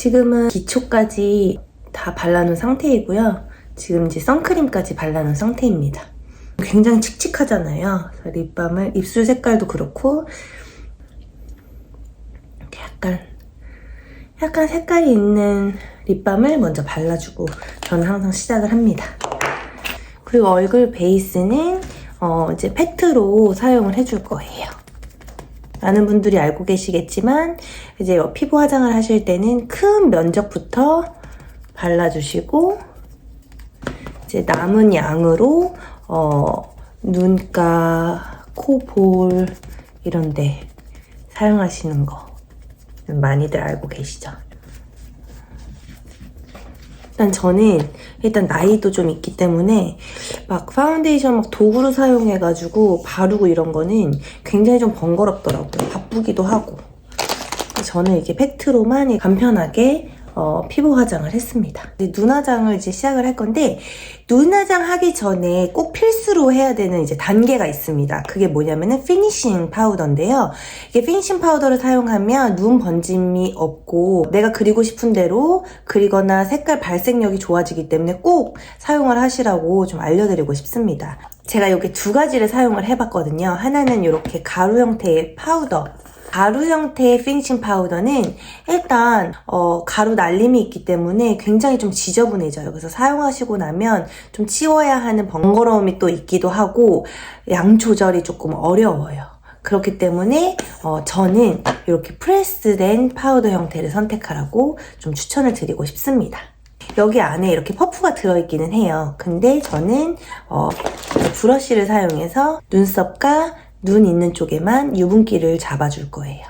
지금은 기초까지 다 발라놓은 상태이고요. 지금 이제 선크림까지 발라놓은 상태입니다. 굉장히 칙칙하잖아요. 그래서 립밤을 입술 색깔도 그렇고 약간 색깔이 있는 립밤을 먼저 발라주고 저는 항상 시작을 합니다. 그리고 얼굴 베이스는 이제 팩트로 사용을 해줄 거예요. 많은 분들이 알고 계시겠지만 이제 피부 화장을 하실 때는 큰 면적부터 발라주시고 이제 남은 양으로 눈가, 코, 볼 이런데 사용하시는 거 많이들 알고 계시죠? 일단 저는 나이도 좀 있기 때문에 막 파운데이션 막 도구로 사용해가지고 바르고 이런 거는 굉장히 좀 번거롭더라고요. 바쁘기도 하고. 저는 이게 팩트로만 간편하게 피부 화장을 했습니다. 눈 화장을 이제 시작을 할 건데, 눈 화장 하기 전에 꼭 필수로 해야 되는 이제 단계가 있습니다. 그게 뭐냐면은 피니싱 파우더인데요. 이게 피니싱 파우더를 사용하면 눈 번짐이 없고 내가 그리고 싶은 대로 그리거나 색깔 발색력이 좋아지기 때문에 꼭 사용을 하시라고 좀 알려드리고 싶습니다. 제가 여기 두 가지를 사용을 해봤거든요. 하나는 이렇게 가루 형태의 파우더. 가루 형태의 피니싱 파우더는 일단 가루 날림이 있기 때문에 굉장히 좀 지저분해져요. 그래서 사용하시고 나면 좀 치워야 하는 번거로움이 또 있기도 하고 양 조절이 조금 어려워요. 그렇기 때문에 저는 이렇게 프레스된 파우더 형태를 선택하라고 좀 추천을 드리고 싶습니다. 여기 안에 이렇게 퍼프가 들어있기는 해요. 근데 저는 브러쉬를 사용해서 눈썹과 눈 있는 쪽에만 유분기를 잡아줄 거예요.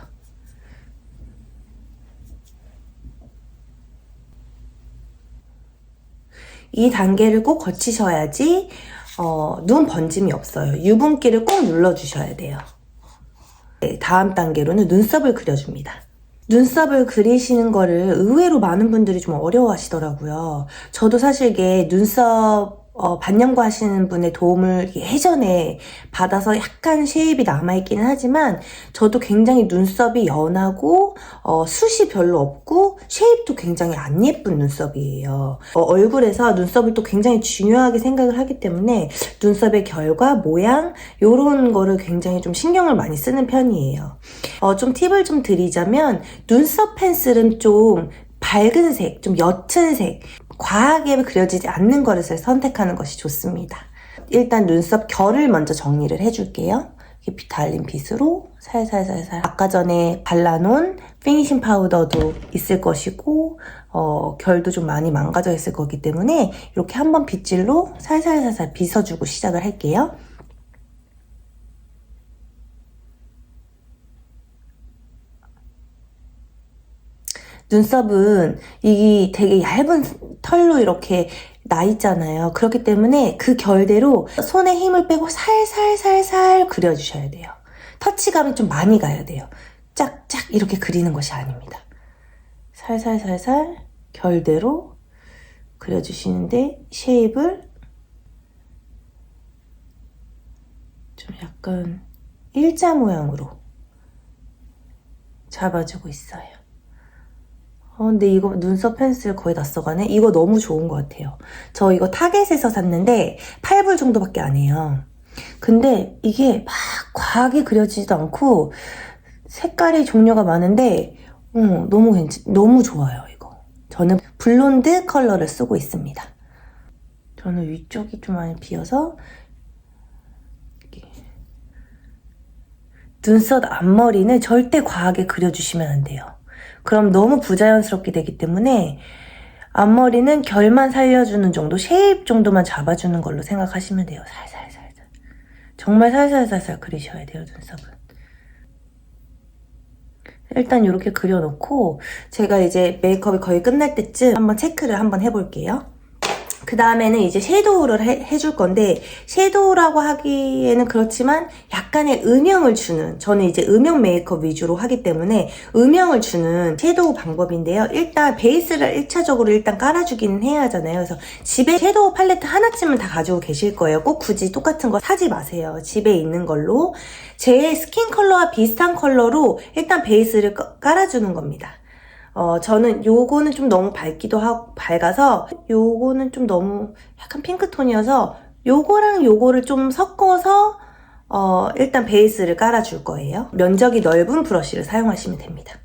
이 단계를 꼭 거치셔야지 눈 번짐이 없어요. 유분기를 꼭 눌러주셔야 돼요. 네, 다음 단계로는 눈썹을 그려줍니다. 눈썹을 그리시는 거를 의외로 많은 분들이 좀 어려워하시더라고요. 저도 사실 이게 눈썹 반영구 하시는 분의 도움을 예전에 받아서 약간 쉐입이 남아있기는 하지만 저도 굉장히 눈썹이 연하고 숱이 별로 없고 쉐입도 굉장히 안 예쁜 눈썹이에요. 얼굴에서 눈썹을 또 굉장히 중요하게 생각을 하기 때문에 눈썹의 결과, 모양 이런 거를 굉장히 좀 신경을 많이 쓰는 편이에요. 좀 팁을 좀 드리자면 눈썹 펜슬은 좀 밝은 색, 좀 옅은 색, 과하게 그려지지 않는 거를 선택하는 것이 좋습니다. 일단 눈썹 결을 먼저 정리를 해줄게요. 이렇게 달린 빗으로 살살살살 아까 전에 발라놓은 피니싱 파우더도 있을 것이고 결도 좀 많이 망가져 있을 거기 때문에 이렇게 한번 빗질로 살살살살 빗어주고 시작을 할게요. 눈썹은 이게 되게 얇은 털로 이렇게 나 있잖아요. 그렇기 때문에 그 결대로 손에 힘을 빼고 살살살살 그려주셔야 돼요. 터치감이 좀 많이 가야 돼요. 짝짝 이렇게 그리는 것이 아닙니다. 살살살살 결대로 그려주시는데 쉐입을 좀 약간 일자 모양으로 잡아주고 있어요. 근데 이거 눈썹 펜슬 거의 다 써가네? 이거 너무 좋은 것 같아요. 저 이거 타겟에서 샀는데 8불 정도밖에 안 해요. 근데 이게 막 과하게 그려지지도 않고 색깔이 종류가 많은데 너무 좋아요, 이거. 저는 블론드 컬러를 쓰고 있습니다. 저는 위쪽이 좀 많이 비어서 눈썹 앞머리는 절대 과하게 그려주시면 안 돼요. 그럼 너무 부자연스럽게 되기 때문에 앞머리는 결만 살려주는 정도, 쉐입 정도만 잡아주는 걸로 생각하시면 돼요. 살살살살. 정말 살살살살 그리셔야 돼요, 눈썹은. 일단 이렇게 그려놓고 제가 이제 메이크업이 거의 끝날 때쯤 한번 체크를 한번 해볼게요. 그 다음에는 이제 섀도우를 해줄 건데 섀도우라고 하기에는 그렇지만 약간의 음영을 주는, 저는 이제 음영 메이크업 위주로 하기 때문에 음영을 주는 섀도우 방법인데요. 일단 베이스를 1차적으로 일단 깔아주기는 해야 하잖아요. 그래서 집에 섀도우 팔레트 하나쯤은 다 가지고 계실 거예요. 꼭 굳이 똑같은 거 사지 마세요. 집에 있는 걸로 제 스킨 컬러와 비슷한 컬러로 일단 베이스를 깔아주는 겁니다. 저는 요거는 좀 너무 밝기도 하고 밝아서 요거는 좀 너무 약간 핑크톤이어서 요거랑 요거를 좀 섞어서 일단 베이스를 깔아줄 거예요. 면적이 넓은 브러쉬를 사용하시면 됩니다.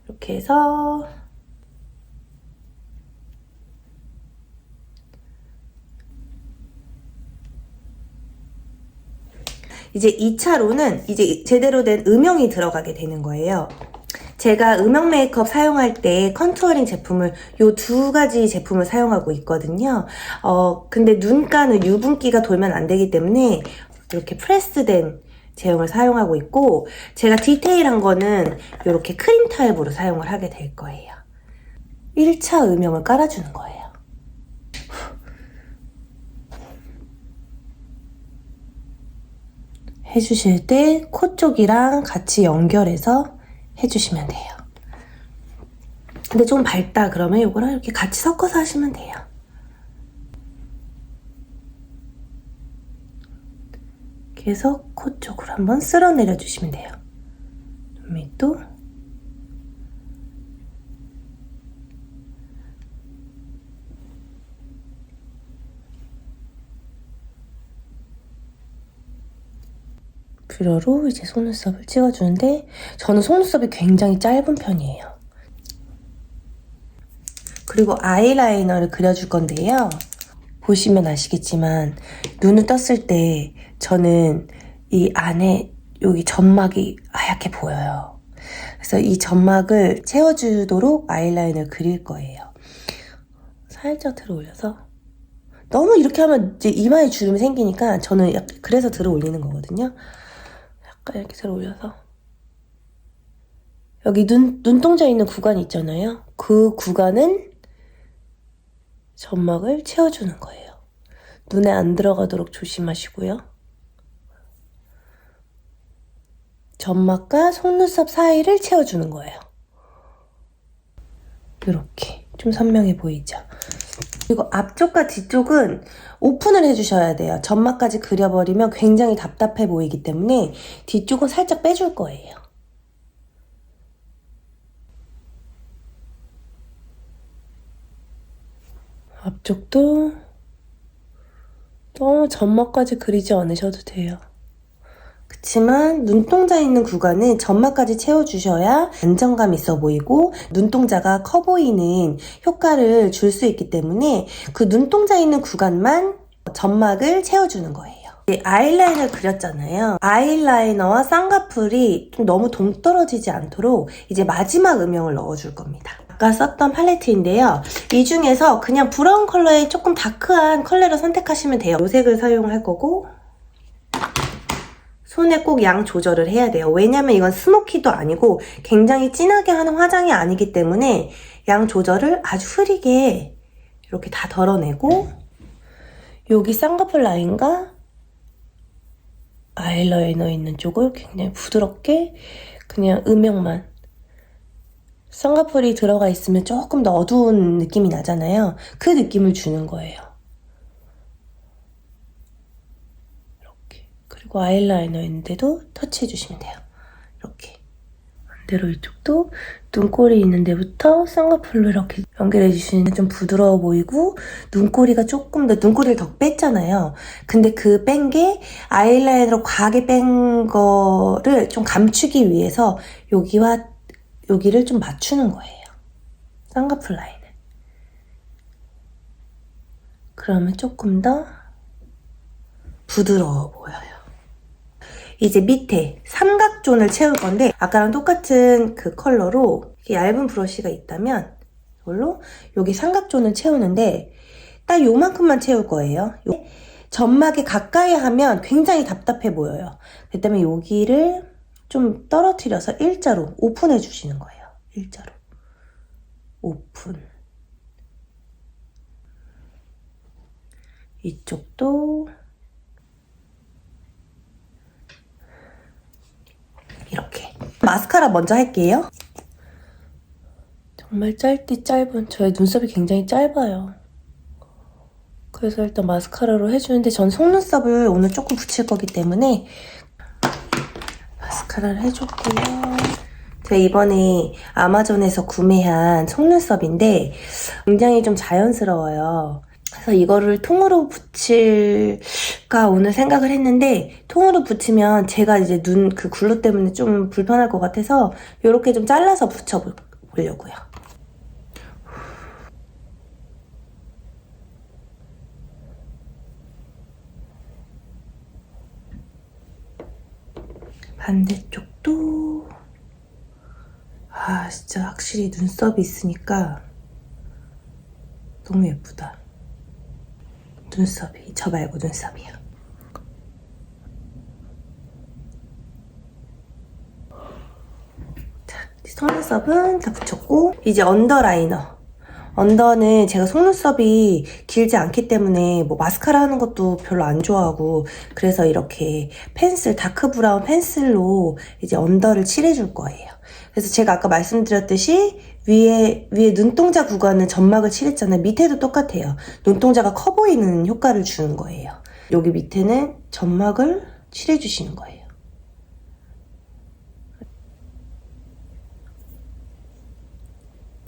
이렇게 해서 이제 2차로는 이제 제대로 된 음영이 들어가게 되는 거예요. 제가 음영 메이크업 사용할 때 컨투어링 제품을 요 두 가지 제품을 사용하고 있거든요. 근데 눈가는 유분기가 돌면 안 되기 때문에 이렇게 프레스된 제형을 사용하고 있고, 제가 디테일한 거는 이렇게 크림 타입으로 사용을 하게 될 거예요. 1차 음영을 깔아주는 거예요. 해주실 때 코 쪽이랑 같이 연결해서 해주시면 돼요. 근데 좀 밝다 그러면 이거랑 이렇게 같이 섞어서 하시면 돼요. 이렇게 해서 코 쪽으로 한번 쓸어 내려주시면 돼요. 눈 밑도 뷰러로 이제 속눈썹을 찍어주는데, 저는 속눈썹이 굉장히 짧은 편이에요. 그리고 아이라이너를 그려줄 건데요. 보시면 아시겠지만 눈을 떴을 때 저는 이 안에 여기 점막이 하얗게 보여요. 그래서 이 점막을 채워주도록 아이라인을 그릴 거예요. 살짝 들어 올려서, 너무 이렇게 하면 이제 이마에 주름이 생기니까 저는 약간 그래서 들어 올리는 거거든요. 약간 이렇게 들어 올려서 여기 눈동자 있는 구간 있잖아요. 그 구간은 점막을 채워주는 거예요. 눈에 안 들어가도록 조심하시고요. 점막과 속눈썹 사이를 채워주는 거예요. 이렇게 좀 선명해 보이죠? 그리고 앞쪽과 뒤쪽은 오픈을 해주셔야 돼요. 점막까지 그려버리면 굉장히 답답해 보이기 때문에 뒤쪽은 살짝 빼줄 거예요. 앞쪽도 너무 점막까지 그리지 않으셔도 돼요. 그치만 눈동자 있는 구간은 점막까지 채워주셔야 안정감 있어 보이고 눈동자가 커 보이는 효과를 줄 수 있기 때문에 그 눈동자 있는 구간만 점막을 채워주는 거예요. 아이라인을 그렸잖아요. 아이라이너와 쌍꺼풀이 좀 너무 동떨어지지 않도록 이제 마지막 음영을 넣어줄 겁니다. 아까 썼던 팔레트인데요. 이 중에서 그냥 브라운 컬러의 조금 다크한 컬러를 선택하시면 돼요. 이 색을 사용할 거고, 손에 꼭 양 조절을 해야 돼요. 왜냐면 이건 스모키도 아니고 굉장히 진하게 하는 화장이 아니기 때문에 양 조절을 아주 흐리게 이렇게 다 덜어내고, 여기 쌍꺼풀 라인과 아이라이너 있는 쪽을 굉장히 부드럽게 그냥 음영만, 쌍꺼풀이 들어가 있으면 조금 더 어두운 느낌이 나잖아요. 그 느낌을 주는 거예요. 이렇게. 그리고 아이라이너 있는데도 터치해주시면 돼요. 이렇게. 반대로 이쪽도 눈꼬리 있는 데부터 쌍꺼풀로 이렇게 연결해주시면 좀 부드러워 보이고, 눈꼬리가 조금 더, 눈꼬리를 더 뺐잖아요. 근데 그 뺀 게 아이라이너로 과하게 뺀 거를 좀 감추기 위해서 여기를 좀 맞추는 거예요. 쌍꺼풀 라인을. 그러면 조금 더 부드러워 보여요. 이제 밑에 삼각존을 채울 건데, 아까랑 똑같은 그 컬러로 얇은 브러쉬가 있다면 이걸로 여기 삼각존을 채우는데 딱 요만큼만 채울 거예요. 점막에 가까이 하면 굉장히 답답해 보여요. 그 때문에 여기를 좀 떨어뜨려서 일자로 오픈해 주시는 거예요. 일자로 오픈. 이쪽도 이렇게. 마스카라 먼저 할게요. 정말 짧디 짧은, 저의 눈썹이 굉장히 짧아요. 그래서 일단 마스카라로 해주는데, 전 속눈썹을 오늘 조금 붙일 거기 때문에 마스카라를 해줬고요. 제가 이번에 아마존에서 구매한 속눈썹인데 굉장히 좀 자연스러워요. 그래서 이거를 통으로 붙일까 오늘 생각을 했는데, 통으로 붙이면 제가 이제 눈 그 글루 때문에 좀 불편할 것 같아서 이렇게 좀 잘라서 붙여보려고요. 반대쪽도 진짜 확실히 눈썹이 있으니까 너무 예쁘다. 눈썹이 저 말고 눈썹이요. 자, 속눈썹은 다 붙였고, 이제 언더라이너. 언더는 제가 속눈썹이 길지 않기 때문에 뭐 마스카라 하는 것도 별로 안 좋아하고, 그래서 이렇게 펜슬, 다크 브라운 펜슬로 이제 언더를 칠해줄 거예요. 그래서 제가 아까 말씀드렸듯이 위에 눈동자 구간은 점막을 칠했잖아요. 밑에도 똑같아요. 눈동자가 커 보이는 효과를 주는 거예요. 여기 밑에는 점막을 칠해주시는 거예요.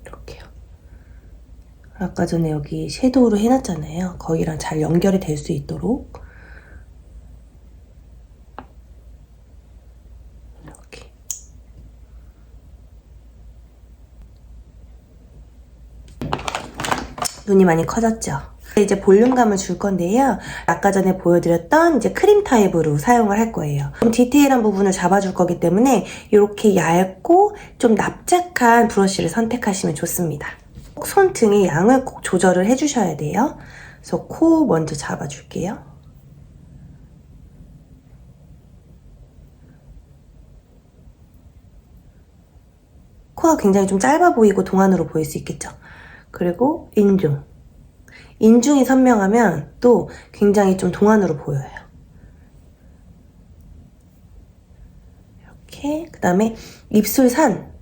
이렇게요. 아까 전에 여기 섀도우로 해놨잖아요. 거기랑 잘 연결이 될 수 있도록. 이렇게. 눈이 많이 커졌죠? 이제 볼륨감을 줄 건데요. 아까 전에 보여드렸던 이제 크림 타입으로 사용을 할 거예요. 좀 디테일한 부분을 잡아줄 거기 때문에 이렇게 얇고 좀 납작한 브러쉬를 선택하시면 좋습니다. 손등의 양을 꼭 조절을 해주셔야 돼요. 그래서 코 먼저 잡아줄게요. 코가 굉장히 좀 짧아 보이고 동안으로 보일 수 있겠죠. 그리고 인중이 선명하면 또 굉장히 좀 동안으로 보여요. 이렇게. 그 다음에 입술 산.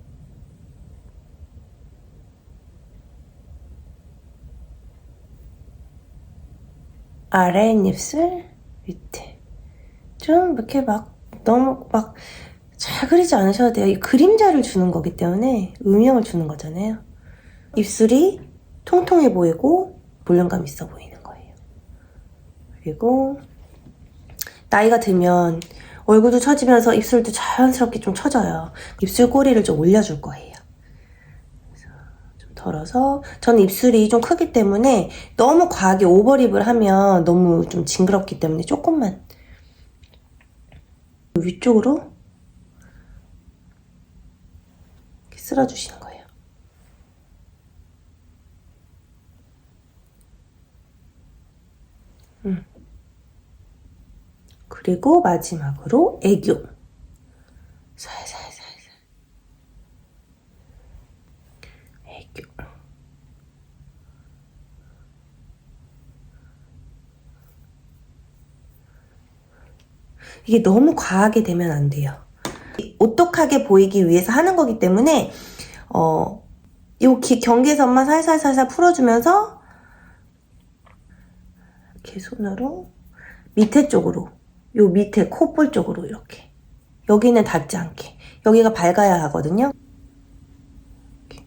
아랫입술 밑에. 좀 이렇게 막 너무 막 잘 그리지 않으셔도 돼요. 이 그림자를 주는 거기 때문에, 음영을 주는 거잖아요. 입술이 통통해 보이고 볼륨감 있어 보이는 거예요. 그리고 나이가 들면 얼굴도 처지면서 입술도 자연스럽게 좀 처져요. 입술 꼬리를 좀 올려줄 거예요. 그래서 좀 덜어서, 저는 입술이 좀 크기 때문에 너무 과하게 오버립을 하면 너무 좀 징그럽기 때문에 조금만 위쪽으로 이렇게 쓸어주시는 거예요. 그리고 마지막으로 애교. 살살살살. 애교. 이게 너무 과하게 되면 안 돼요. 오똑하게 보이기 위해서 하는 거기 때문에 요 경계선만 살살살살 풀어주면서 이렇게 손으로 밑에 쪽으로, 요 밑에 콧볼 쪽으로 이렇게. 여기는 닿지 않게. 여기가 밝아야 하거든요. 이렇게.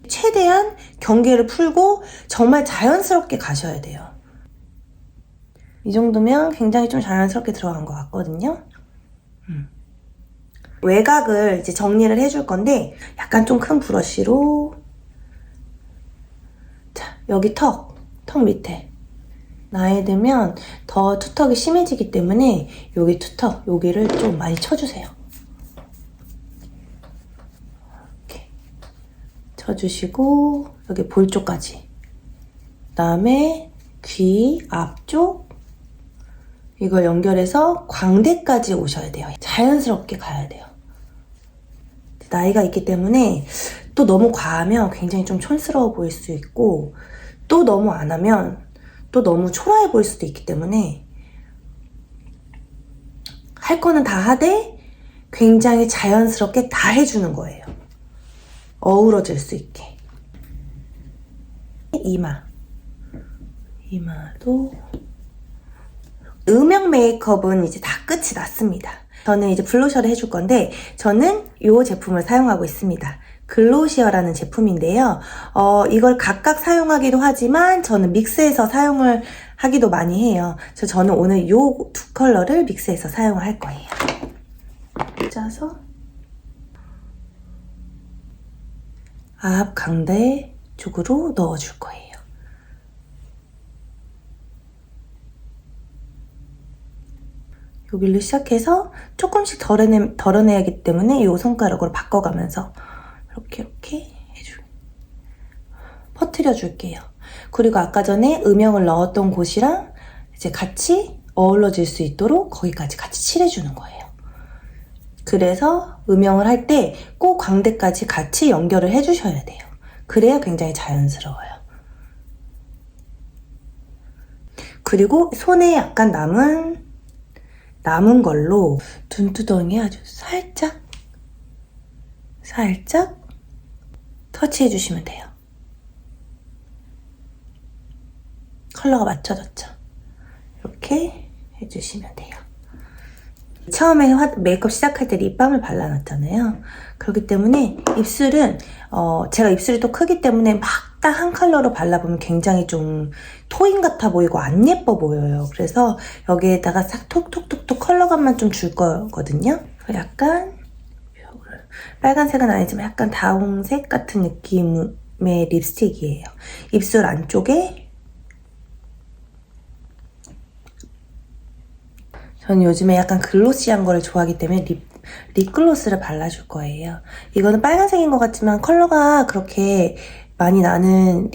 최대한 경계를 풀고 정말 자연스럽게 가셔야 돼요. 이 정도면 굉장히 좀 자연스럽게 들어간 것 같거든요. 외곽을 이제 정리를 해줄 건데, 약간 좀 큰 브러쉬로, 자, 여기 턱 밑에. 나이 들면 더 투턱이 심해지기 때문에 여기 투턱, 여기를 좀 많이 쳐주세요. 이렇게 쳐주시고, 여기 볼 쪽까지. 그 다음에 귀 앞쪽, 이걸 연결해서 광대까지 오셔야 돼요. 자연스럽게 가야 돼요. 나이가 있기 때문에 또 너무 과하면 굉장히 좀 촌스러워 보일 수 있고, 또 너무 안 하면 또 너무 초라해 보일 수도 있기 때문에 할 거는 다 하되 굉장히 자연스럽게 다 해주는 거예요. 어우러질 수 있게. 이마도 음영 메이크업은 이제 다 끝이 났습니다. 저는 이제 블러셔를 해줄 건데 저는 이 제품을 사용하고 있습니다. 글로시어라는 제품인데요. 이걸 각각 사용하기도 하지만 저는 믹스해서 사용을 하기도 많이 해요. 그래서 저는 오늘 이 두 컬러를 믹스해서 사용할 거예요. 짜서 앞 광대 쪽으로 넣어줄 거예요. 여기로 시작해서 조금씩 덜어내야 하기 때문에 이 손가락으로 바꿔가면서 이렇게 퍼뜨려 줄게요. 그리고 아까 전에 음영을 넣었던 곳이랑 이제 같이 어우러질 수 있도록 거기까지 같이 칠해주는 거예요. 그래서 음영을 할 때 꼭 광대까지 같이 연결을 해주셔야 돼요. 그래야 굉장히 자연스러워요. 그리고 손에 약간 남은 걸로 눈두덩이에 아주 살짝 터치해 주시면 돼요. 컬러가 맞춰졌죠? 이렇게 해주시면 돼요. 처음에 메이크업 시작할 때 립밤을 발라놨잖아요. 그렇기 때문에 입술은 제가 입술이 또 크기 때문에 막 딱 한 컬러로 발라보면 굉장히 좀 토인 같아 보이고 안 예뻐 보여요. 그래서 여기에다가 싹 톡톡톡톡 컬러감만 좀 줄 거거든요. 약간 빨간색은 아니지만 약간 다홍색 같은 느낌의 립스틱이에요. 입술 안쪽에 저는 요즘에 약간 글로시한 거를 좋아하기 때문에 립글로스를 발라줄 거예요. 이거는 빨간색인 것 같지만 컬러가 그렇게 많이 나는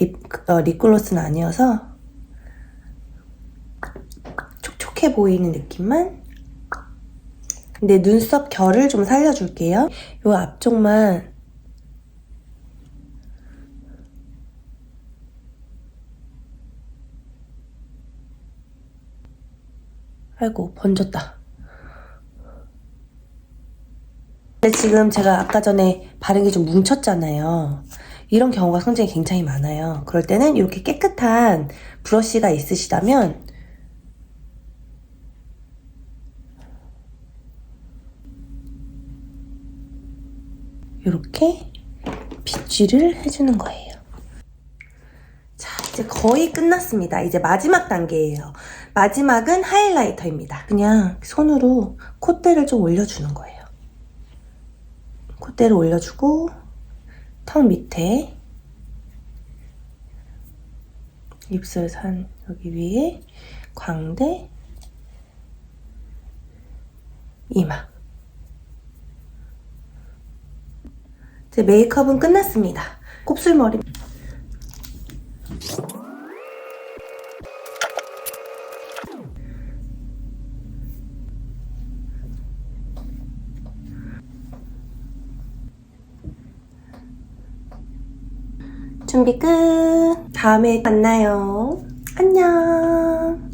립글로스는 아니어서 촉촉해 보이는 느낌만. 근데 눈썹 결을 좀 살려줄게요. 요 앞쪽만 아이고 번졌다. 근데 지금 제가 아까 전에 바른 게 좀 뭉쳤잖아요. 이런 경우가 굉장히 많아요. 그럴 때는 이렇게 깨끗한 브러쉬가 있으시다면 이렇게 빗질을 해주는 거예요. 자, 이제 거의 끝났습니다. 이제 마지막 단계예요. 마지막은 하이라이터입니다. 그냥 손으로 콧대를 좀 올려주는 거예요. 콧대를 올려주고 턱 밑에 입술산 여기 위에 광대 이마. 이제 메이크업은 끝났습니다. 곱슬머리 준비 끝. 다음에 만나요. 안녕.